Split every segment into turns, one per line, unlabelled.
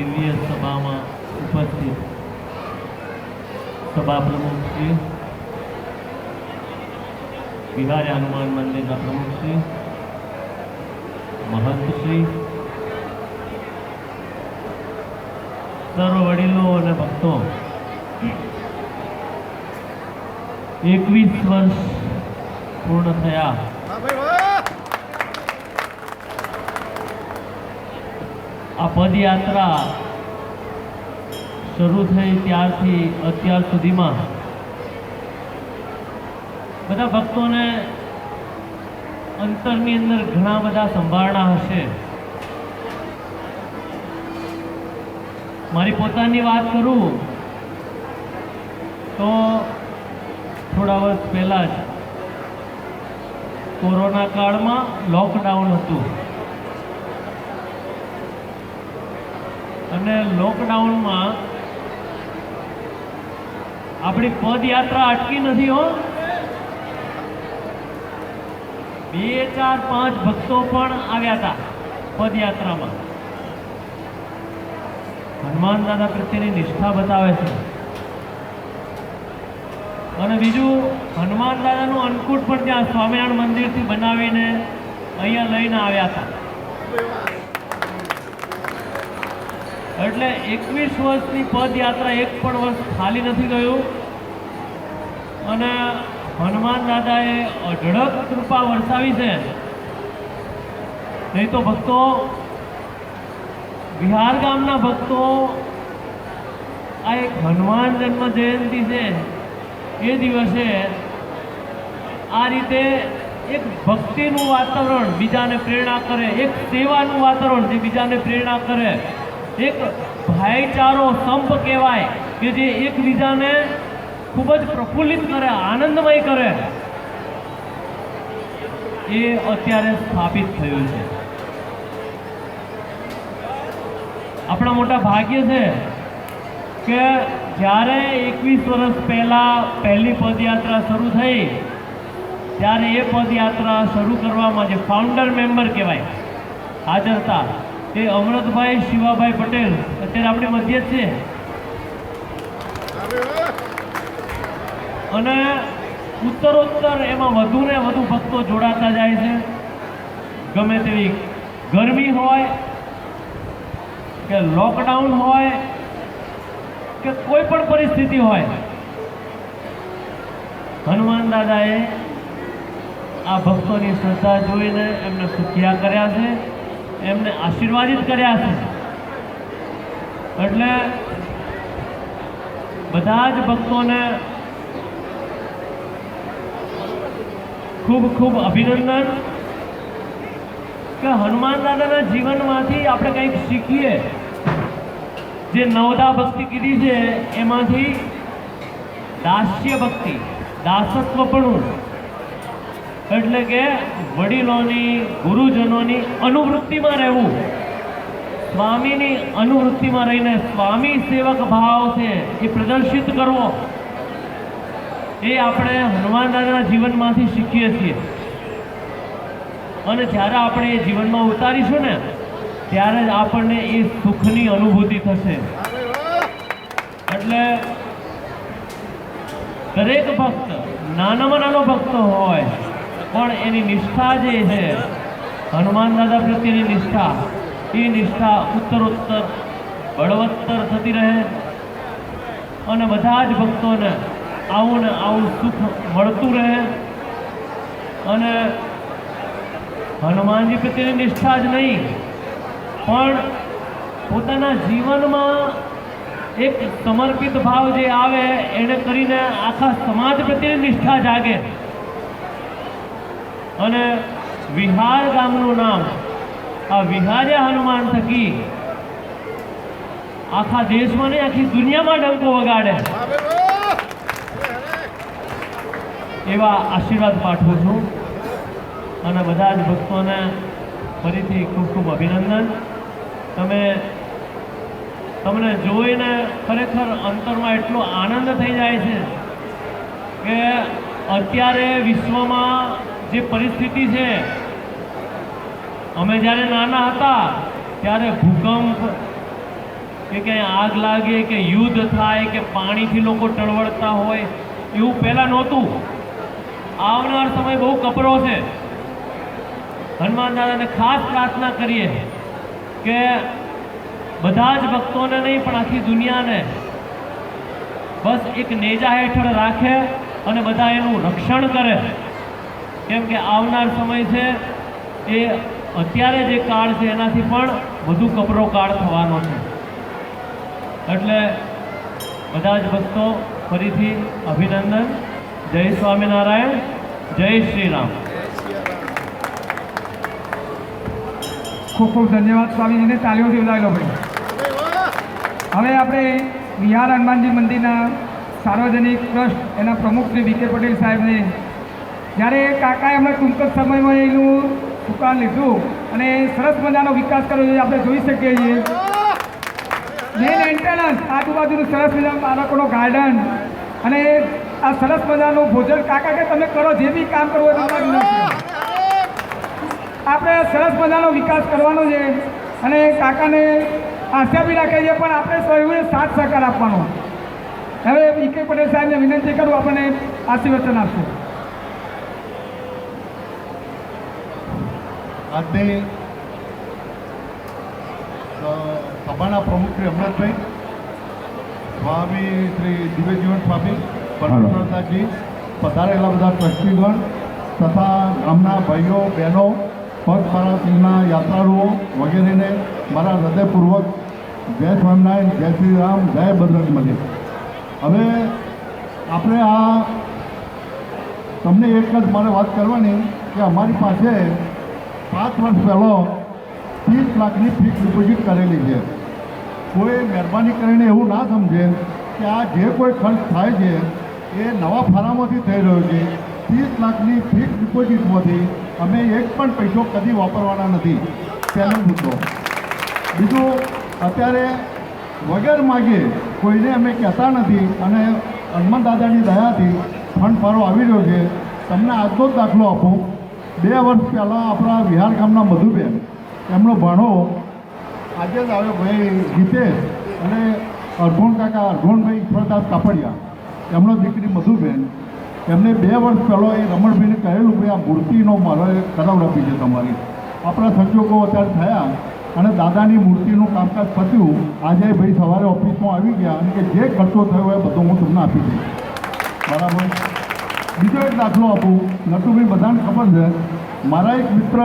દિવ્ય સભામાં ઉપસ્થિત સભા પ્રમુખ શ્રી, વિહારી હનુમાન મંદિરના પ્રમુખ શ્રી, મહંત શ્રી, સર્વ વડીલો અને ભક્તો, 21 વર્ષ પૂર્ણ થયા આ પદયાત્રા શરૂ થઈ ત્યારથી અત્યાર સુધીમાં બધા ભક્તોને અંતરની અંદર ઘણા બધા સંભાળના હશે. મારી પોતાની વાત કરું તો થોડા વર્ષ પહેલાં જ કોરોના કાળમાં લોકડાઉન હતું અને લોકડાઉનમાં આપણી પદયાત્રા અટકી નથી હો. 2, 4, 5 ભક્તો પણ આવ્યા હતા પદયાત્રામાં. હનુમાન દાદા પ્રત્યેની નિષ્ઠા બતાવે છે. અને બીજું, હનુમાન દાદાનું અન્નકૂટ પણ ત્યાં સ્વામિનારાયણ મંદિરથી બનાવીને અહીંયા લઈને આવ્યા હતા. એટલે 21 વર્ષની પદયાત્રા એક પણ વર્ષ ખાલી નથી ગયું અને હનુમાન દાદાએ અઢળક કૃપા વરસાવી છે. નહીં તો ભક્તો, વિહાર ગામના ભક્તો, આ એક હનુમાન જન્મ જયંતિ છે એ દિવસે આ રીતે એક ભક્તિનું વાતાવરણ બીજાને પ્રેરણા કરે, એક સેવાનું વાતાવરણ જે બીજાને પ્રેરણા કરે, એક ભાઈચારો સંપ કહેવાય કે જે એકબીજાને ખૂબ જ પ્રફુલ્લિત કરે, આનંદમય કરે, એ અત્યારે સ્થાપિત થયું છે. આપણા મોટા ભાગ્ય છે કે જ્યારે 21 વર્ષ પહેલાં પહેલી પદયાત્રા શરૂ થઈ ત્યારે એ પદયાત્રા શરૂ કરવામાં જે ફાઉન્ડર મેમ્બર કહેવાય હાજર હતા એ અમૃતભાઈ શિવાભાઈ પટેલ અત્યારે આપણી મધ્ય જ છે. અને ઉત્તરોત્તર એમાં વધુ ને વધુ ભક્તો જોડાતા જાય છે. ગમે તેવી ગરમી હોય કે લોકડાઉન હોય કે કોઈ પણ પરિસ્થિતિ હોય, હનુમાન દાદાએ આ ભક્તોની શ્રદ્ધા જોઈને એમને સુખિયા કર્યા છે, એમને આશીર્વાદિત કર્યા છે. એટલે બધા જ ભક્તોને ખૂબ ખૂબ અભિનંદન કે હનુમાન દાદાના જીવનમાંથી આપણે કંઈક શીખીએ. જે નવદા ભક્તિ કીધી છે એમાંથી દાસ્ય ભક્તિ, દાસત્વપણું, એટલે કે વડીલોની, ગુરુજનોની અનુવૃત્તિમાં રહેવું, સ્વામીની અનુવૃત્તિમાં રહીને સ્વામી સેવક ભાવ છે એ પ્રદર્શિત કરવો, એ આપણે હનુમાન દાદાના જીવનમાંથી શીખીએ છીએ. અને જ્યારે આપણે એ જીવનમાં ઉતારીશું ને ત્યારે જ આપણને એ સુખની અનુભૂતિ થશે. એટલે દરેક ભક્ત, નાનામાં નાનો ભક્ત હોય પણ એની નિષ્ઠા જે છે, હનુમાન દાદા પ્રત્યેની નિષ્ઠા, એ નિષ્ઠા ઉત્તરોત્તર બળવત્તર થતી રહે અને બધા જ ભક્તોને આવું ને આવું સુખ મળતું રહે. અને હનુમાનજી પ્રત્યેની નિષ્ઠા જ નહીં પણ પોતાના જીવનમાં એક સમર્પિત ભાવ જે આવે એને કરીને આખા સમાજ પ્રત્યેની નિષ્ઠા જાગે. અને વિહાર ગામનું નામ આ વિહાર્યા હનુમાન થકી આખા દેશમાં નહીં, આખી દુનિયામાં ડંકો વગાડે એવા આશીર્વાદ પાઠવું છું. અને બધા જ ભક્તોને ફરીથી ખૂબ ખૂબ અભિનંદન. તમને જોઈને ખરેખર અંતરમાં એટલો આનંદ થઈ જાય છે કે અત્યારે વિશ્વમાં જે પરિસ્થિતિ છે, અમે જ્યારે નાના હતા ત્યારે ભૂકંપ, કે ક્યાંય આગ લાગે કે યુદ્ધ થાય કે પાણીથી લોકો ટળવળતા હોય એવું પહેલાં નહોતું. આવનાર સમય બહુ કપરો છે. હનુમાન દાદાને ખાસ પ્રાર્થના કરીએ કે બધા જ ભક્તોને નહીં પણ આખી દુનિયાને બસ એક નેજા હેઠળ રાખે અને બધા એનું રક્ષણ કરે. કેમ કે આવનાર સમય છે એ અત્યારે જે કાળ છે એનાથી પણ વધુ કપરો કાળ થવાનો છે. એટલે બધા જ ભક્તો ફરીથી અભિનંદન. જય સ્વામિનારાયણ, જય શ્રી રામ.
ખૂબ ખૂબ ધન્યવાદ સ્વામીજીને. તાલીઓથી વધાવી લો ભાઈ. હવે આપણે વિહાર હનુમાનજી મંદિરના સાર્વજનિક ટ્રસ્ટ એના પ્રમુખ શ્રી બી કે પટેલ સાહેબને, જ્યારે કાકાએ હમણાં ટૂંક જ સમયમાં એનું સુકાન લીધું અને સરસ મજાનો વિકાસ કર્યો છે, આપણે જોઈ શકીએ છીએ. મેન એન્ટ્રન્સ, આજુબાજુનું સરસ મજાનું બાળકોનો ગાર્ડન અને આ સરસ મજાનું ભોજન. કાકા કે તમે કરો જે બી કામ કરવું હોય તમારું નથી, આપણે સરસ મજાનો વિકાસ કરવાનો છે અને કાકાને આશા બી રાખે છે, પણ આપણે સૌએ સાથ સહકાર આપવાનો. હવે બી કે પટેલ સાહેબને વિનંતી કરું, આપણને આશીર્વચન આપશે.
આજની સભાના પ્રમુખ શ્રી અમૃતભાઈ, સ્વામી શ્રી દિવ્યજીવન સ્વામી પરમેશ્વરદાસજી, પધારેલા બધા ટ્રસ્ટીગણ તથા ગામના ભાઈઓ બહેનો, પગપાળા સંઘના યાત્રાળુઓ વગેરેને મારા હૃદયપૂર્વક જય સ્વામિનારાયણ, જય શ્રી રામ, જય બજરંગબલી. હવે આપણે આ તમને એક જ મારે વાત કરવાની કે અમારી પાસે 5 વર્ષ પહેલાં 30 લાખની ફિક્સ ડિપોઝિટ કરેલી છે. કોઈ મહેરબાની કરીને એવું ના સમજે કે આ જે કોઈ ખર્ચ થાય છે એ નવા ફારામાંથી થઈ રહ્યો છે. 30 લાખની ફિક્સ ડિપોઝિટમાંથી અમે એક પણ પૈસો કદી વાપરવાના નથી. પહેલો મુદ્દો. બીજું, અત્યારે વગર માગે કોઈને અમે કહેતા નથી અને હનુમાન દાદાની દયાથી ફંડ ફાળો આવી રહ્યો છે. તમને આજનો જ દાખલો આપું. 2 વર્ષ પહેલાં આપણા વિહાર ગામના મધુબેન, એમનો ભાણો આજે જ આવ્યો ભાઈ ગીતેશ અને અર્ઘોણ કાકા, અર્ઘોણભાઈ ઈશ્વરદાસ કાપડિયા, એમનો દીકરી મધુબેન, એમને 2 વર્ષ પહેલાં એ રમણભાઈને કહેલું કે આ મૂર્તિનો મારે કરાવડાવી છે તમારી. આપણા સંજોગો અત્યારે થયા અને દાદાની મૂર્તિનું કામકાજ પત્યું. આજે ભાઈ સવારે ઓફિસમાં આવી ગયા અને કે જે ખર્ચો થયો હોય બધો હું તમને આપી દઈશ. બરાબર. બીજો એક દાખલો આપું. નટુભાઈ બધાને ખબર છે, મારા એક મિત્ર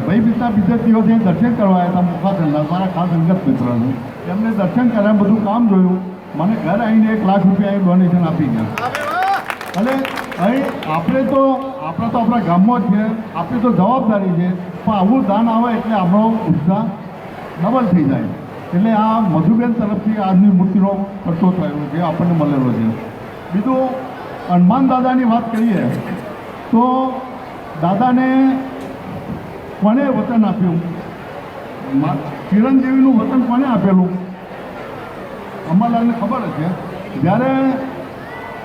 ભાઈ બીજા દિવસે દર્શન કરવા આવ્યા હતા મુખાસનના, મારા ખાસ અંગત મિત્ર છે. એમને દર્શન કર્યા, બધું કામ જોયું, મને ઘરે આવીને 1 લાખ રૂપિયા ડોનેશન આપી ગયા. અને અહીં આપણે તો આપણા ગામમાં જ છે, આપણી તો જવાબદારી છે, પણ આવું દાન આવે એટલે આપણો ઉત્સાહ ડબલ થઈ જાય. એટલે આ મધુબેન તરફથી આજની મૂર્તિનો ખર્ચો થયો છે, આપણને મળેલો છે. બીજું, હનુમાન દાદાની વાત કરીએ તો દાદાને કોણે વચન આપ્યું? ચિરંજીવીનું વચન કોણે આપેલું? અંબાલાલને ખબર છે. જ્યારે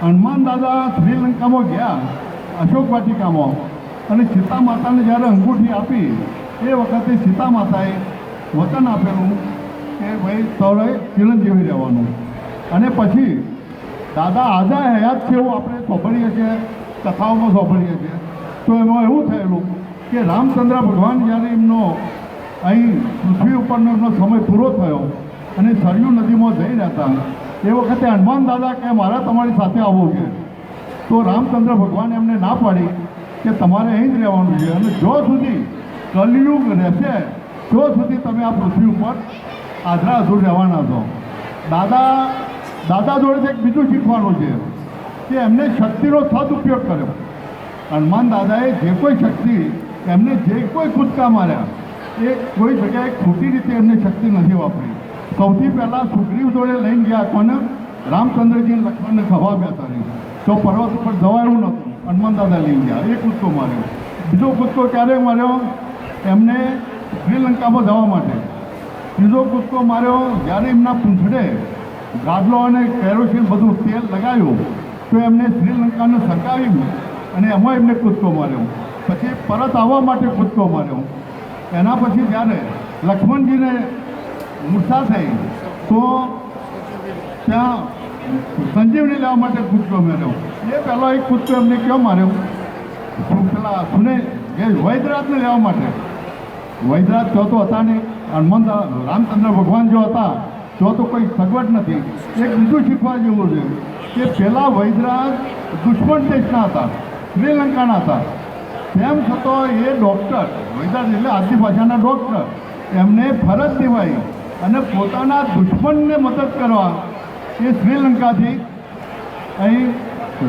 હનુમાન દાદા શ્રીલંકામાં ગયા અશોક વાટિકામાં અને સીતા માતાને જ્યારે અંગૂઠી આપી એ વખતે સીતા માતાએ વચન આપેલું કે ભાઈ તોરે ચિરંજીવી રહેવાનું. અને પછી દાદા આજે હયાત છે એવું આપણે સાંભળીએ છીએ, કથાઓમાં સાંભળીએ છીએ. તો એમાં એવું થયેલું કે રામચંદ્ર ભગવાન જ્યારે એમનો અહીં પૃથ્વી ઉપરનો એમનો સમય પૂરો થયો અને સરયુ નદીમાં જઈ રહ્યા હતા એ વખતે હનુમાન દાદા કે મારે તમારી સાથે આવવું છે. તો રામચંદ્ર ભગવાને એમને ના પાડી કે તમારે અહીં જ રહેવાનું છે અને જો સુધી કલયુગ રહેશે તો સુધી તમે આ પૃથ્વી ઉપર આધરા અધૂર રહેવાના છો. દાદા જોડે એક બીજું શીખવાનું છે કે એમને શક્તિનો સદુપયોગ કર્યો. હનુમાન દાદાએ જે કોઈ શક્તિ, એમને જે કોઈ કૂદકા માર્યા એ કોઈ જગ્યાએ ખોટી રીતે એમને શક્તિ નથી વાપરી. સૌથી પહેલાં સુગ્રીવ જોડે લઈને ગયા કોને? રામચંદ્રજી લક્ષ્મણને ખભા બેસાડી. તો પર્વત ઉપર જવાયું નહોતું, હનુમાન દાદા લઈને ગયા, એ કૂદકો માર્યો. બીજો કૂદકો ક્યારે માર્યો? એમને શ્રીલંકામાં જવા માટે. ત્રીજો કૂદકો માર્યો જ્યારે એમના પૂંછડે ગાડલો અને કેરોસીન બધું તેલ લગાવ્યું તો એમને શ્રીલંકાને સરકાવ્યું અને એમાં એમને કૂદકો માર્યો. પછી પરત આવવા માટે કૂદકો માર્યો. એના પછી જ્યારે લક્ષ્મણજીને મૂર્છા થઈ તો ત્યાં સંજીવની લેવા માટે કૂદકો માર્યો. એ પહેલો એક કૂદકો એમને ક્યાં માર્યો? પેલા સુને એ વૈદ્યરાજને લેવા માટે. વૈદ્યરાજ તો હતા ને હનુમંત રામચંદ્ર ભગવાન જો હતા તો કોઈ સગવડ નથી. એક બીજું શીખવા જેવું છે કે પહેલાં વૈદ્યરાજ દુશ્મન દેશના હતા, શ્રીલંકાના હતા. તેમ છતાં એ ડૉક્ટર, વૈદ્યરાજ એટલે આદિ ભાષાના ડૉક્ટર, એમને ફરજ દેવાઈ અને પોતાના દુશ્મનને મદદ કરવા એ શ્રીલંકાથી અહીં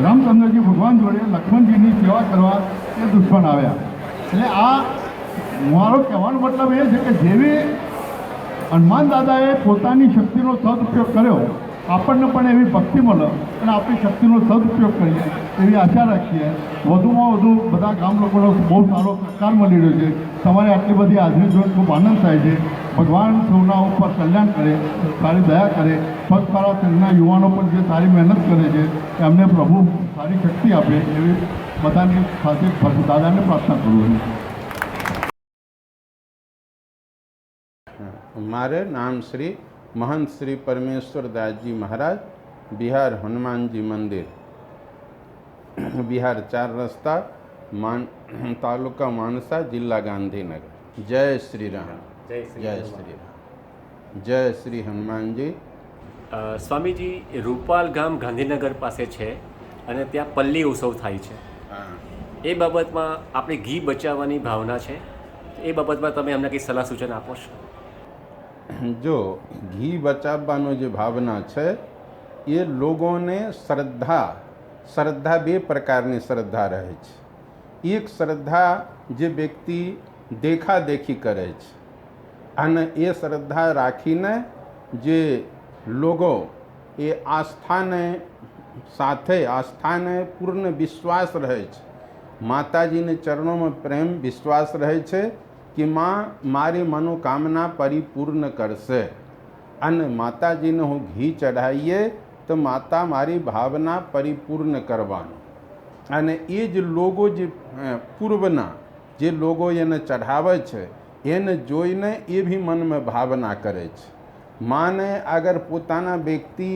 રામચંદ્રજી ભગવાન જોડે લક્ષ્મણજીની સેવા કરવા એ દુશ્મન આવ્યા. એટલે આ મારો કહેવાનો મતલબ એ છે કે જેવી હનુમાન દાદાએ પોતાની શક્તિનો સદુપયોગ કર્યો, આપણને પણ એવી ભક્તિ મળે અને આપણી શક્તિનો સદુપયોગ કરીએ એવી આશા રાખીએ. વધુમાં વધુ બધા ગામ લોકોનો બહુ સારો સહકાર મળી રહ્યો છે. તમારે આટલી બધી હાજરી જોઈને ખૂબ આનંદ થાય છે. ભગવાન સૌના ઉપર કલ્યાણ કરે, સારી દયા કરે. પગપાળા સંઘના યુવાનો પણ જે સારી મહેનત કરે છે એમને પ્રભુ સારી શક્તિ આપે એવી બધાની સાથે દાદાને પ્રાર્થના કરું છું.
મારે નામ શ્રી महंत श्री परमेश्वर दास जी महाराज, बिहार हनुमान जी मंदिर, बिहार 4 रस्ता, तालुका मानसा, जिला गांधीनगर. जय श्री राम. जय श्री राम. जय श्री हनुमान जी.
સ્વામીજી, રૂપાલ ગામ ગાંધીનગર પાસે છે અને ત્યાં પલ્લી ઉત્સવ થાય છે. એ બાબતમાં આપણે ઘી બચાવવાની ભાવના છે, એ બાબતમાં તમે અમને કંઈ સલાહ સૂચન આપો છો?
જો ઘી બચાવવાનો જે ભાવના છે એ લોકોને શ્રદ્ધા બે પ્રકારની શ્રદ્ધા રહે છે. એક શ્રદ્ધા જે વ્યક્તિ દેખાદેખી કરે છે અને એ શ્રદ્ધા રાખીને જે લોકો એ આસ્થાને પૂર્ણ વિશ્વાસ રહે છે, માતાજીને ચરણોમાં પ્રેમ વિશ્વાસ રહે છે કે માં મારી મનોકામના પરિપૂર્ણ કરશે અને માતાજીને હું ઘી ચઢાવીએ તો માતા મારી ભાવના પરિપૂર્ણ કરવાનું. અને એ જ લોકો જે પૂર્વના જે લોકો એને ચઢાવે છે એને જોઈને એ બી મનમાં ભાવના કરે છે. માને અગર પોતાના વ્યક્તિ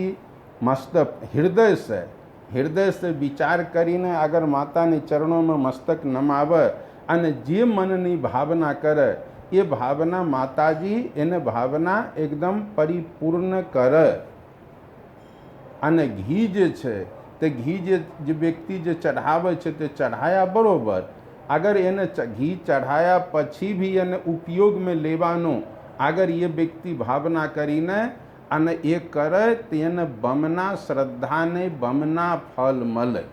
મસ્ત હૃદય સે વિચાર કરીને અગર માતાની ચરણોમાં મસ્તક નમાવે અને જે મનની ભાવના કરે એ ભાવના માતાજી એને ભાવના એકદમ પરિપૂર્ણ કરે. અને ઘી જે છે તે ઘી જે વ્યક્તિ જે ચઢાવે છે તે ચઢાયા બરોબર, અગર એને ઘી ચઢાયા પછી બી એને ઉપયોગમાં લેવાનું અગર એ વ્યક્તિ ભાવના કરીને અને એ કરે તો એને બમના શ્રદ્ધાને બમના ફલ મળે.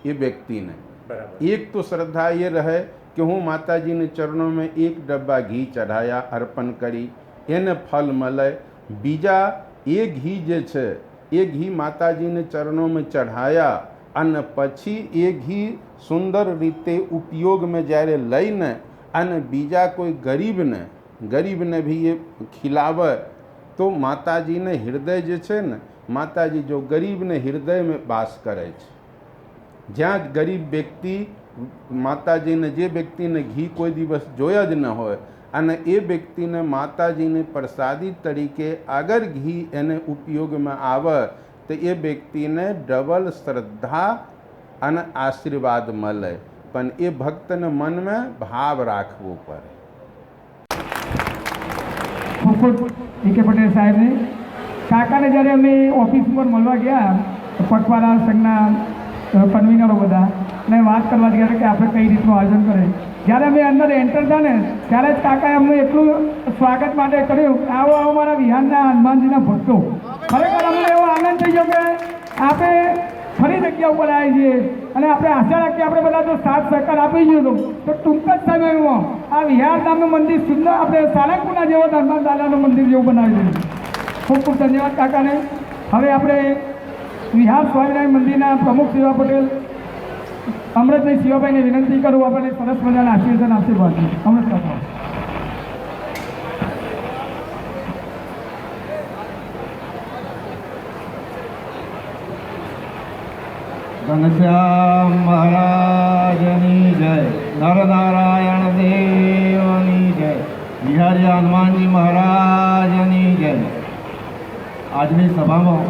એ વ્યક્તિને એક તો શ્રદ્ધા એ રહે કે હું માતાજીને ચરણોમાં એક ડબ્બા ઘી ચઢાયા, અર્પણ કરી, એને ફલ મળે. બીજા એ ઘી જે છે એ ઘી માતાજીને ચરણોમાં ચઢાયા અને પછી એ ઘી સુંદર રીતે ઉપયોગમાં જ્યારે લઈને અને બીજા કોઈ ગરીબને બી એ ખીલાવે તો માતાજીને હૃદય જે છે ને, માતાજી જો ગરીબને હૃદયમાં વાસ કરે છે. જ્યાં ગરીબ વ્યક્તિ માતાજીને, જે વ્યક્તિને ઘી કોઈ દિવસ જોયા જ ન હોય અને એ વ્યક્તિને માતાજીને પ્રસાદી તરીકે અગર ઘી એને ઉપયોગમાં આવે તો એ વ્યક્તિને ડબલ શ્રદ્ધા અને આશીર્વાદ મળે. પણ એ ભક્તને મનમાં ભાવ રાખવો પડે.
ખૂબ ડીકે પટેલ સાહેબને કાકાને જ્યારે અમે ઓફિસ ઉપર મળવા ગયા, પગપાળા સંઘના કન્વીનરો બધા, અને વાત કરવા ગયા કે આપણે કઈ રીતનું આયોજન કરે. જ્યારે અમે અંદર એન્ટર થયા ને ત્યારે જ કાકાએ અમને એટલું સ્વાગત માટે કર્યું, આવો આવો મારા વિહારના હનુમાનજીના ભક્તો. ખરેખર અમને એવો આનંદ થઈ ગયો કે આપણે ફરી જગ્યા ઉપર આવી છીએ અને આપણે આશા રાખીએ આપણે બધા જો સાથ સહકાર આપી જઈએ તો ટૂંક જ સમયમાં આ વિહાર નામનું મંદિર સુંદર આપણે સાળંગપુરના જેવો હનુમાન દાદાનું મંદિર જેવું બનાવી દઈએ. ખૂબ ખૂબ ધન્યવાદ કાકાને. હવે આપણે વિહાર સ્વામિનારાયણ મંદિરના પ્રમુખ શિવા પટેલ અમૃતભાઈ શિવાભાઈને વિનંતી કરું આપણને સરસ મજાના આશીર્વાદ આશીર્વાદ. અમૃત કાકા.
ઘનશ્યામ મહારાજની જય, નરનારાયણ દેવની જય, બિહારી હનુમાનજી મહારાજ મહારાજની જય. આજની સભામાં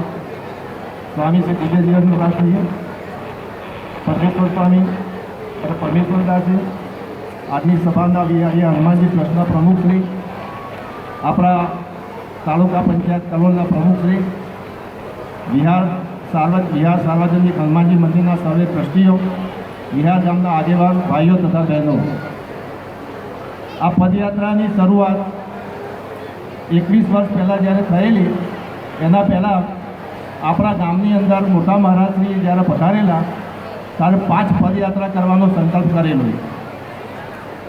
સ્વામી શ્રી દિવ્ય જીવન પ્રકાશજી, પરમેશ્વર સ્વામી અને પરમેશ્વરદાસજી, આજની સભાના અહીંયા હનુમાનજી ટ્રસ્ટના પ્રમુખશ્રી, આપણા તાલુકા પંચાયત કલોલના પ્રમુખશ્રી, વિહાર સાર્વજનિક હનુમાનજી મંદિરના સર્વે ટ્રસ્ટીઓ, વિહાર ગામના આગેવાન ભાઈઓ તથા બહેનો, આ પદયાત્રાની શરૂઆત 21 વર્ષ પહેલાં જ્યારે થયેલી, એના પહેલાં આપણા ગામની અંદર મોટા મહારાજશ્રી જ્યારે પધારેલા ત્યારે 5 પદયાત્રા કરવાનો સંકલ્પ કરેલો,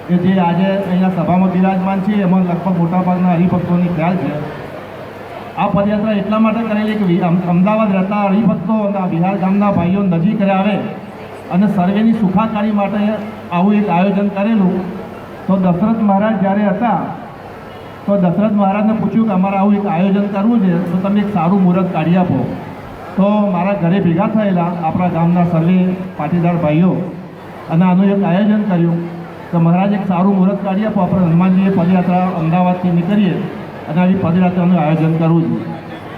કે જે આજે અહીંયા સભામાં બિરાજમાન છે એમાં લગભગ મોટાભાગના હરિભક્તોની ખ્યાલ છે. આ પદયાત્રા એટલા માટે કરેલી કે અમદાવાદ રહેતા હરિભક્તો અને વિહાર ગામના ભાઈઓ નજીક આવે અને સર્વેની સુખાકારી માટે આવું એક આયોજન કરેલું. તો દશરથ મહારાજ જ્યારે હતા તો દશરથ મહારાજને પૂછ્યું કે અમારે આવું એક આયોજન કરવું છે તો તમે એક સારું મુહૂર્ત કાઢી આપો. તો મારા ઘરે ભેગા થયેલા આપણા ગામના સર્વે પાટીદાર ભાઈઓ અને આનું એક આયોજન કર્યું તો મહારાજ એક સારું મુહૂર્ત કાઢી આપો, આપણે હનુમાનજીએ પદયાત્રા અમદાવાદથી નીકળીએ અને આવી પદયાત્રાનું આયોજન કરવું છે.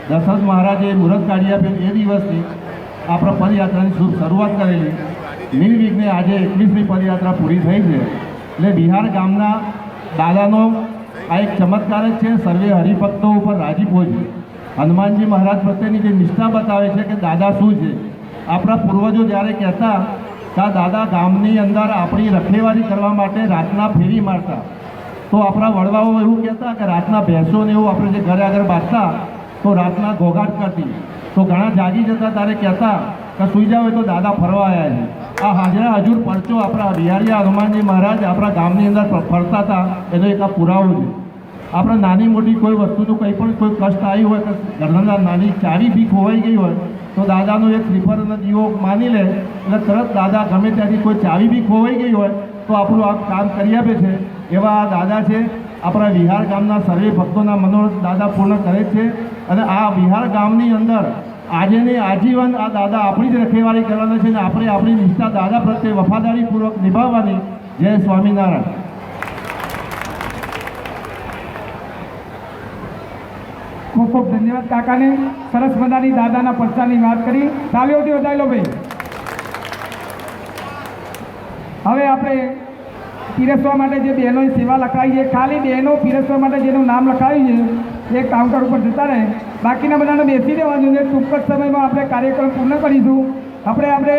દશરથ મહારાજે મુહૂર્ત કાઢી આપ્યું. એ દિવસથી આપણે પદયાત્રાની શુભ શરૂઆત કરેલી. નિર્વિઘ્ને આજે 21મી પદયાત્રા પૂરી થઈ છે. એટલે બિહાર ગામના દાદાનો આ એક ચમત્કાર જ છે. સર્વે હરિભક્તો ઉપર રાજીપો છે. હનુમાનજી મહારાજ પ્રત્યેની જે નિષ્ઠા બતાવે છે કે દાદા શું છે. આપણા પૂર્વજો જ્યારે કહેતા કે આ દાદા ગામની અંદર આપણી રખેવાળી કરવા માટે રાતના ફેરી મારતા, તો આપણા વડવાઓ એવું કહેતા કે રાતના ભેંસોને એવું આપણે જે ઘરે આગળ બાંધતા તો રાતના ઘોઘાટ કરતી, તો ઘણા જાગી જતા ત્યારે કહેતા કે સૂઈ જાવ તો દાદા ફરવા આવ્યા છે. આ હાજરા હજુર પરચો આપણા બિહારીયા હનુમાનજી મહારાજ આપણા ગામની અંદર ફરતા હતા એનો એક આ પુરાવો છે. આપણે નાની મોટી કોઈ વસ્તુનું કંઈ પણ કોઈ કષ્ટ આવ્યું હોય કે ઘરના નાની ચાવી બી ખોવાઈ ગઈ હોય તો દાદાનો એક શ્રીફળનો દીવો માની લે એટલે તરત દાદા ગમે ત્યાંથી કોઈ ચાવી બી ખોવાઈ ગઈ હોય તો આપણું આ કામ કરી આપે છે. એવા આ દાદા છે. આપણા વિહાર ગામના સર્વે ભક્તોના મનોરથ દાદા પૂર્ણ કરે છે. અને આ વિહાર ગામની અંદર આજે ને આજીવન આ દાદા આપણી જ રખેવાળી કરવાના છે અને આપણે આપણી નિષ્ઠા દાદા પ્રત્યે વફાદારીપૂર્વક નિભાવવાની. જય સ્વામિનારાયણ.
ખૂબ ખૂબ ધન્યવાદ કાકાને. સરસ મજાની દાદાના પરચાની વાત કરી. તાલીઓથી વધાવી લો ભાઈ. હવે આપણે પીરસવા માટે જે બહેનોની સેવા લખાવી છે, ખાલી બહેનો પીરસવા માટે જેનું નામ લખાવ્યું છે એ કાઉન્ટર ઉપર જતા રહે, બાકીના બધાને બેસી દેવાનું છે. ટૂંક જ સમયમાં આપણે કાર્યક્રમ પૂર્ણ કરીશું. આપણે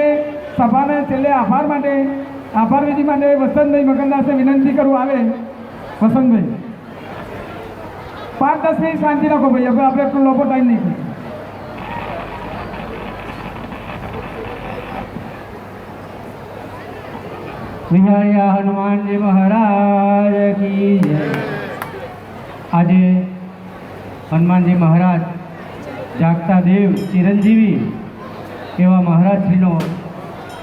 સભાને છેલ્લે આભાર વિધિ માટે વસંતભાઈ મગનદાસે વિનંતી કરવું આવે. વસંતભાઈ 5-10 મિનિટ શાંતિ રાખો ભાઈ, હવે આપણે એટલો લોકો ટાઈમ નહીં.
વિહારિયા હનુમાનજી મહારાજ કી જય. આજે હનુમાનજી મહારાજ જાગતા દેવ ચિરંજીવી એવા મહારાજશ્રીનો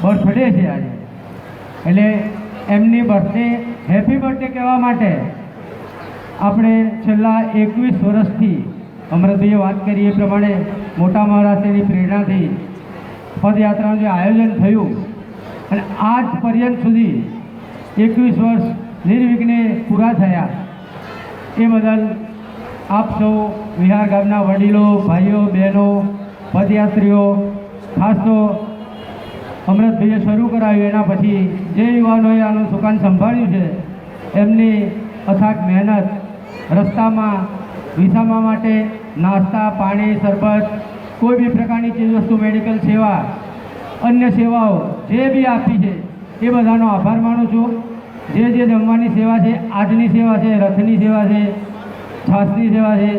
બર્થડે છે આજે. એટલે એમની હેપી બર્થડે કહેવા માટે આપણે છેલ્લા 21 વર્ષથી અમૃતભાઈએ વાત કરી એ પ્રમાણે મોટા મહારાજશ્રીની પ્રેરણાથી પદયાત્રાનું જે આયોજન થયું અને આજ પર્યંત સુધી 21 વર્ષ નિર્વિઘ્ને પૂરા થયા. એ બદલ આપ સૌ વિહાર ગામના વડીલો, ભાઈઓ, બહેનો, પદયાત્રીઓ, ખાસ તો અમૃતભાઈએ શરૂ કરાવ્યું એના પછી જે યુવાનોએ આનું સુકાન સંભાળ્યું છે એમની અથાગ મહેનત, રસ્તામાં વિસામા માટે નાસ્તા, પાણી, શરબત, કોઈ બી પ્રકારની ચીજવસ્તુ, મેડિકલ સેવા, અન્ય સેવાઓ જે બી આપી છે એ બધાનો આભાર માનું છું. જે જમવાની સેવા છે, આજની સેવા છે, રથની સેવા છે, છાસની સેવા છે,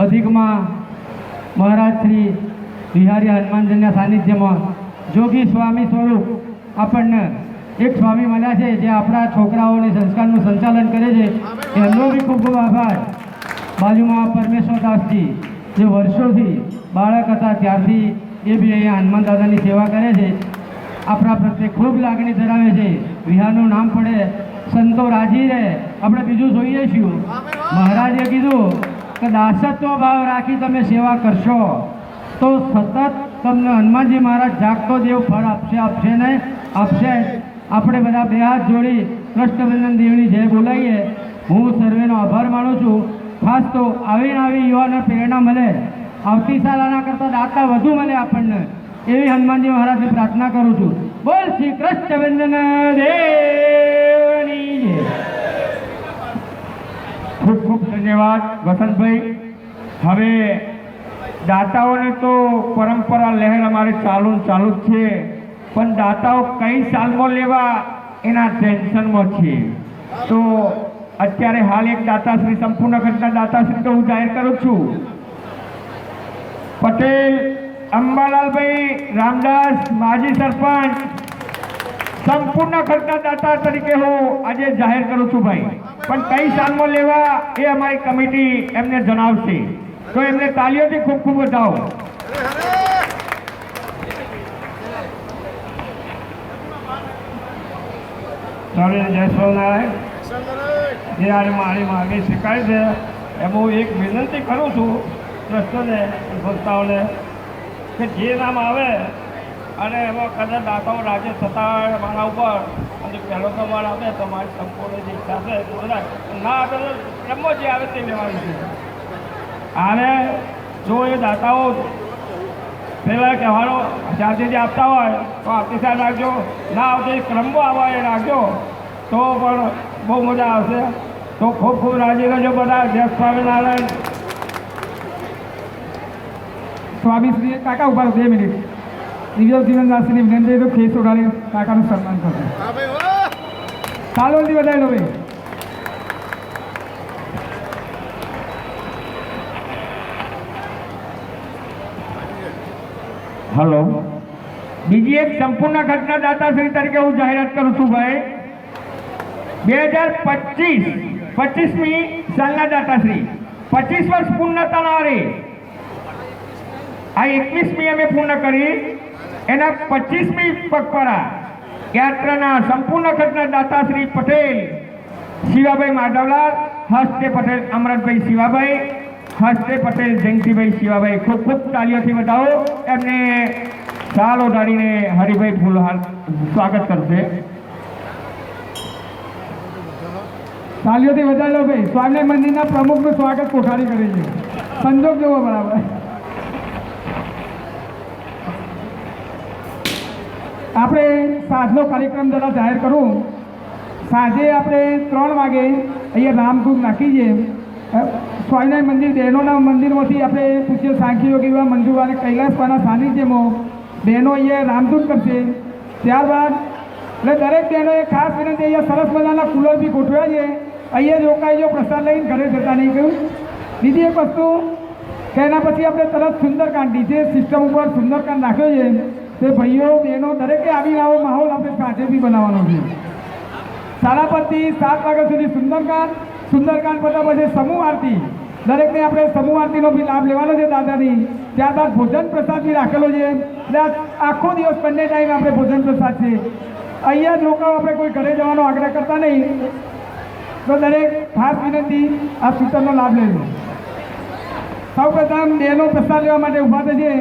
અધિકમાં મહારાજ શ્રી વિહારી હનુમાનજીના સાનિધ્યમાં જોગી સ્વામી સ્વરૂપ આપણને એક સ્વામી મળ્યા છે જે આપણા છોકરાઓને સંસ્કારનું સંચાલન કરે છે. એમનો બી ખૂબ ખૂબ આભાર. બાજુમાં પરમેશ્વરદાસજી જે વર્ષોથી બાળક હતા ત્યારથી એ બી અહીંયા હનુમાન દાદાની સેવા કરે છે. આપણા પ્રત્યે ખૂબ લાગણી ધરાવે છે. વિહારનું નામ પડે સંતો રાજી રહે. આપણે બીજું જોઈએ છીએ. મહારાજે કીધું કે દાસત્વ ભાવ રાખી તમે સેવા કરશો તો સતત તમને હનુમાનજી મહારાજ જાગતો દેવ ફળ આપશે ને આપશે. આપણે બધા બે હાથ જોડી કૃષ્ણબંધન દેવની જય બોલાવીએ. હું સર્વેનો આભાર માનું છું. ખાસ તો આવીને આવી યુવાને પ્રેરણા મળે, આવતી સાલના કરતાં દાતા વધુ મળે આપણને, એવી હનુમાનજી મહારાજને પ્રાર્થના કરું છું. બોલ શ્રી કૃષ્ણ દેવની જય.
ખૂબ ખૂબ ધન્યવાદ વસંતભાઈ. હવે દાતાઓને તો પરંપરા લહેર અમારે ચાલુ જ છે, પણ દાતાઓ કઈ સાલમાં લેવા એના ટેન્શનમાં છે. તો અત્યારે હાલ એક દાતાશ્રી, સંપૂર્ણ ખર્ચના દાતાશ્રી તો હું જાહેર કરું છું. પટેલ અંબાલાલભાઈ રામદાસ, માજી સરપંચ, સંપૂર્ણ ખર્ચના દાતા તરીકે હું આજે જાહેર કરું છું ભાઈ. પણ કઈ સાલમાં લેવા એ અમારી કમિટી એમને જણાવશે, તો એમને તાલીઓથી ખૂબ ખૂબ વધાવો.
જય સ્વામિનારાયણ. જે આજે મારી માગણી સ્વીકારી છે એમાં હું એક વિનંતી કરું છું ટ્રસ્ટોને, સંસ્થાઓને, કે જે નામ આવે અને એમાં કદાચ દાતાઓ રાજી થતા હોય મારા ઉપર અને પહેલો નંબર આવે તો મારી સંપૂર્ણ જે ઈચ્છા છે બધા ના આવે તો એમાં જે આવે તે લેવાની છે. અને જો એ દાતાઓ પહેલાં કહેવાનો જાતે જે આપતા હોય તો આવતી સાલ રાખજો, ના આવતી ક્રમમાં આવવા એ રાખજો તો પણ બહુ મજા આવશે. તો ખૂબ ખૂબ રાજી રહેજો બધા. જય સ્વામિનારાયણ.
સ્વામીશ્રી કાકા ઉભા 2 મિનિટ. દિવ્ય જીવનદાસની વિનંતી તો ખેસ ઉડાડી કાકાનું સન્માન કરશે. તાલોલથી વધારી લો ભાઈ. હલો. બીજી એક સંપૂર્ણ ખર્ચના દાતાશ્રી તરીકે હું જાહેરાત કરું છું ભાઈ. 2025મી સાલના દાતાશ્રી, 25 વર્ષ પૂર્ણતાના આરે આ 21મી અમે પૂર્ણ કરી, એના 25મી પગપાળા યાત્રાના સંપૂર્ણ ખર્ચના દાતાશ્રી પટેલ શિવાભાઈ માધવલાલ, હસ્તે પટેલ અમરતભાઈ શિવાભાઈ, હસ્તે પટેલ જયંતિભાઈ શિવાભાઈ. ખૂબ ખૂબ તાલીઓથી વધાવો. એમને સાલ ઓઢાડીને હરિભાઈ ફૂલહાર સ્વાગત કરશે. તાલીઓથી વધારી લો ભાઈ. સ્વામિનારાયણ મંદિરના પ્રમુખનું સ્વાગત કોઠારી કરી છે. સંજોગ જોવો બરાબર. આપણે સાંજનો કાર્યક્રમ જરા જાહેર કરું. સાંજે આપણે 3 વાગે અહીંયા રામધૂન નાખી છે. સ્વામિનારાયણ મંદિર બહેનોના મંદિરમાંથી આપણે પૂછ્ય સાંખી યોગી એવા મંજુબા અને કૈલાસપાના સાનિધ્યમાં બહેનો અહીંયા રામધૂન કરશે. ત્યારબાદ એટલે દરેક બહેનોએ ખાસ વિનંતી, અહીંયા સરસ મજાના કુલર બી ગોઠવ્યા છે, અહીંયા જ રોકાઈ જો, પ્રસાદ લઈને ઘરે જતા નહીં કહ્યું. બીજી એક વસ્તુ કે એના પછી આપણે તરત સુંદરકાંડ ડીજે સિસ્ટમ ઉપર સુંદરકાંડ નાખ્યો છે. તે ભાઈઓ બહેનો દરેકે આવીને આવો માહોલ આપણે સાંજે બી બનાવવાનો છે. 5:30 7 વાગ્યા સુધી સુંદરકાંડ પતા પછી સમૂહ આરતી, દરેકને આપણે સમૂહ આરતીનો બી લાભ લેવાનો છે દાદાની. ત્યારબાદ ભોજન પ્રસાદ બી રાખેલો છે. એટલે આખો દિવસ બંને ટાઈમ આપણે ભોજન પ્રસાદ છે. અહીંયા જ લોકો, આપણે કોઈ ઘરે જવાનો આગ્રહ કરતા નહીં. તો દરેક ખાસ વિનંતી આ સૂચનનો લાભ લેજો. સૌ પ્રથમ બહેનો પ્રસાદ લેવા માટે ઊભા થશે.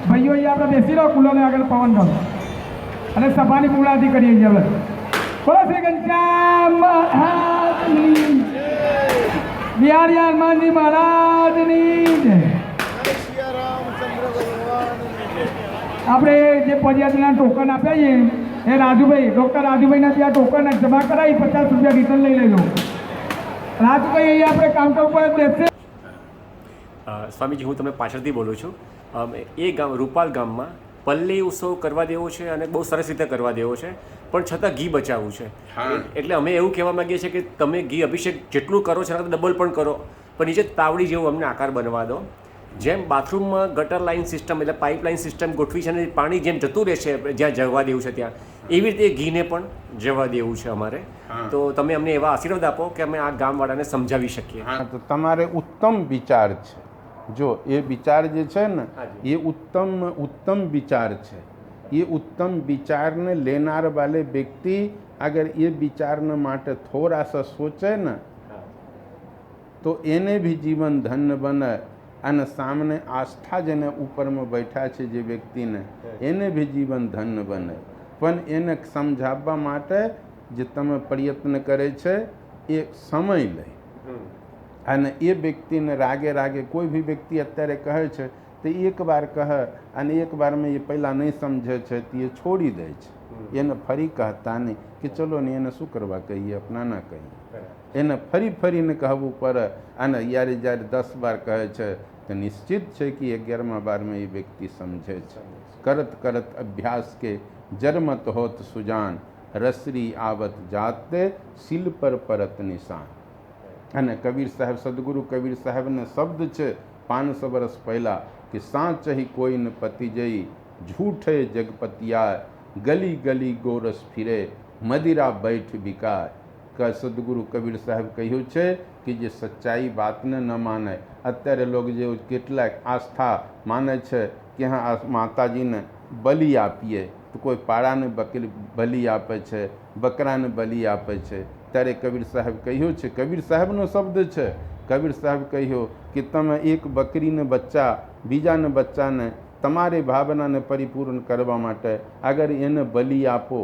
ભાઈઓ અહીંયા આપણે બેસી રહો, કુલોને આગળ પવન કરો અને સભાની પૂર્ણાહુતિ કરીએ છીએ. હવે બોલો શ્રી ઘનશ્યામ મહારાજની, બિહારી હનુમાનજી મહારાજની જય. આપણે જે પદયાત્રાના ટોકન આપ્યા છે એ રાજુભાઈ, ડૉક્ટર રાજુભાઈના ત્યાં ટોકન જમા કરાવી 50 રૂપિયા રિટર્ન લઈ લેજો. રાજુભાઈ અહીંયા આપણે કાઉન્ટર ઉપર બેસશે.
સ્વામીજી, હું તમને પાછળથી બોલું છું. એ ગામ રૂપાલ ગામમાં પલ્લી ઉત્સવ કરવા દેવો છે અને બહુ સરસ રીતે કરવા દેવો છે, પણ છતાં ઘી બચાવવું છે. એટલે અમે એવું કહેવા માંગીએ છીએ કે તમે ઘી અભિષેક જેટલું કરો છો ડબલ પણ કરો, પણ નીચે તાવડી જેવું અમને આકાર બનવા દો. જેમ બાથરૂમમાં ગટર લાઇન સિસ્ટમ એટલે પાઇપલાઇન સિસ્ટમ ગોઠવી છે અને પાણી જેમ જતું રહેશે જ્યાં જવા દેવું છે ત્યાં, એવી રીતે ઘીને પણ જવા દેવું છે અમારે. તો તમે અમને એવા આશીર્વાદ આપો કે અમે આ ગામવાળાને સમજાવી શકીએ.
હા, તો તમારે ઉત્તમ વિચાર છે. જો એ વિચાર જે છે ને એ उत्तम विचार है. ये उत्तम विचार ने लेनार वाले व्यक्ति अगर ये विचार न माटे थोड़ा सा सोचे न तो एने भी जीवन धन्य बने અને સામને આસ્થા જેને ઉપરમાં બેઠા છે જે વ્યક્તિને એને भी जीवन धन्य બને. પણ એને સમજાવવા માટે જે તમે પ્રયત્ન કરે છે એ સમય લે. અને એ વ્યક્તિને રાગે રાગે કોઈ બી વ્યક્તિ અત્યારે કહે છે તો એકવાર કહે અને એકવારમાં એ પહેલાં નહીં સમજે છે તો એ છોડી દે છે, એને ફરી કહેતા નહીં કે ચલો ને એને શું કરવા કહીએ, અપના ના કહીએ, એને ફરી ફરીને કહેવું પડે. અને જ્યારે જ્યારે 10 વાર કહે છે તો નિશ્ચિત છે કે 11મા બારમાં એ વ્યક્તિ સમજે છે. કરત કરત અભ્યાસ કે જરમત હોત સુજાન, રસરી આવત જાતે શીલ પર પરત નિશાન. અને કબીર સાહેબ, સદગુરુ કબીર સાહેબને શબ્દ છે 500 વર્ષ પહેલાં કે સાચહી કોઈને પતિ જઈ, झूठे जगपतिया, गली गली गोरस फिरे, मदिरा बैठ बिकाय. કે સદગુરુ કબીર સાહેબ કહ્યું છે કે જે સચ્ચાઈ વાતને ન માને, અત્યારે લોકો જે કેટલાક આસ્થા માને છે કે હા આ માતાજીને બલિ આપીએ તો કોઈ પાડાને બલિ આપે છે, બકરાને બલિ આપે છે. ત્યારે કબીર સાહેબ કહ્યું છે, કબીર સાહેબનો શબ્દ છે, કબીર સાહેબ કહ્યું કે તમે એક બકરીને બચ્ચા બીજાને બચ્ચાને તમારી ભાવનાને પરિપૂર્ણ કરવા માટે અગર એને બલિ આપો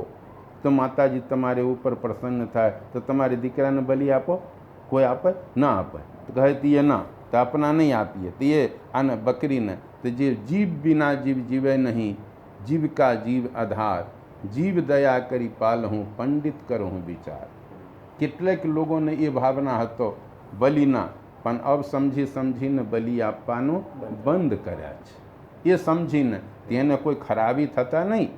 તો માતાજી તમારે ઉપર પ્રસન્ન થાય. તો તમારી દીકરાને બલિ આપો, કોઈ આપે? ના આપે. તો કહે તીએ ના, તો આપના નહીં આપીએ. તીએ આને બકરીને, તો જે જીવ બિના જીવ જીવે નહીં, જીવ કા જીવ આધાર, જીવ દયા કરી પાલ હું, પંડિત કરું વિચાર. કેટલાક લોકોને એ ભાવના હતો બલિના, પણ અબ સમજી સમજીને બલિ આપવાનું બંધ કર્યા છે. એ સમજીને તેને કોઈ ખરાબી થતા નહીં.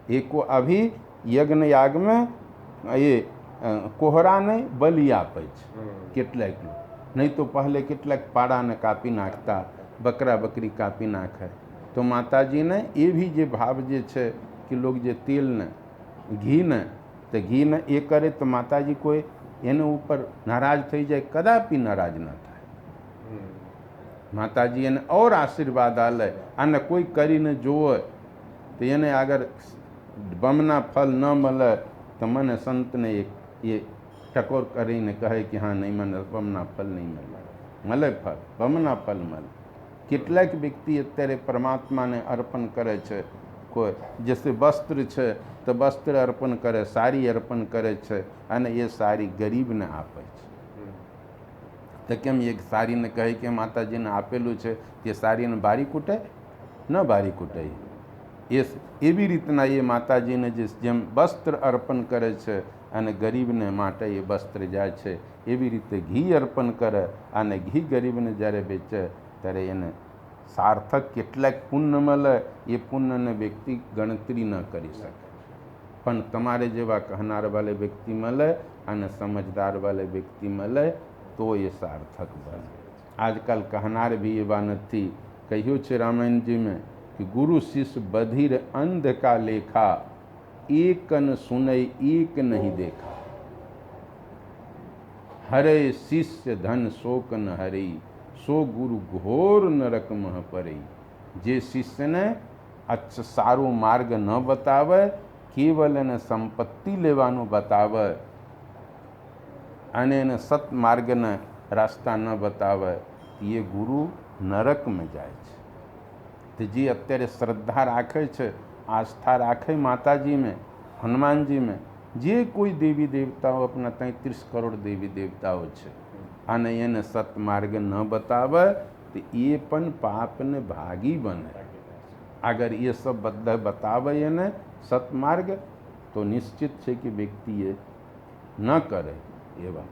એ અભી યજ્ઞ યાગમાં એ કોહરાને બલિ આપે છે કેટલાક લોકો, નહીં તો પહેલે કેટલાક પાડાને કાપી નાખતા, બકરા બકરી કાપી નાખે. તો માતાજીને એ બી જે ભાવ જે છે કે લોકો જે તેલને ઘીને, તો ઘીને એ કરે તો માતાજી કોઈ એના ઉપર નારાજ થઈ જાય? કદાપી નારાજ ન થાય. માતાજી એને ઓર આશીર્વાદ આલે. અને કોઈ કરીને જોવે તો એને આગળ બમના ફલ ન મળે તો મને સંતને એ ટકોર કરીને કહે કે હા નહીં, મને બમના ફલ નહીં મળે. મળે ફલ, બમના ફલ મળે. કેટલાક વ્યક્તિ અત્યારે પરમાત્માને અર્પણ કરે છે. કોઈ જૈસે વસ્ત્ર છે તો વસ્ત્ર અર્પણ કરે, સાડી અર્પણ કરે છે અને એ સાડી ગરીબને આપે છે. તો કેમ એક સાડીને કહે કે માતાજીને આપેલું છે તે સાડીને બારી કૂટે? ન બારી કૂટે. એવી રીતના એ માતાજીને જેમ વસ્ત્ર અર્પણ કરે છે અને ગરીબને માટે એ વસ્ત્ર જાય છે, એવી રીતે ઘી અર્પણ કરે અને ઘી ગરીબને જ્યારે વેચે ત્યારે એને સાર્થક કેટલાક પુણ્ય મળે. એ પુણ્યને વ્યક્તિ ગણતરી ન કરી શકે. પણ તમારે જેવા કહેનાર વાલે વ્યક્તિ મળે અને સમજદાર વાલે વ્યક્તિ મળે તો એ સાર્થક બને. આજકાલ કહેનાર બી એવા નથી. કહ્યું છે રામાયણજી મેં कि गुरु शिष्य बधिर अंध का लेखा, एक न सुनई एक नहीं देखा. हरे शिष्य धन शोक न हरी, सो गुरु घोर नरक मह परी. જે શિષ્યને સારો માર્ગ ન બતાવે, કેવલ એને સંપત્તિ લેવાનું બતાવે અને એને સત્માર્ગને રસ્તા ન બતાવે, એ ગુરુ નરકમાં જાય છે. તો જે અત્યારે શ્રદ્ધા રાખે છે, આસ્થા રાખે માતાજી में, હનુમાનજી में, જે કોઈ દેવી દેવતાઓ આપણા 33 કરોડ દેવી દેવતાઓ છે અને એને સત્માર્ગ ન બતાવે તો એ પણ પાપને ભાગી બને. અગર એ સબ બધા બતાવે એને સત્માર્ગ તો નિશ્ચિત છે કે વ્યક્તિ એ ન કરે. એવા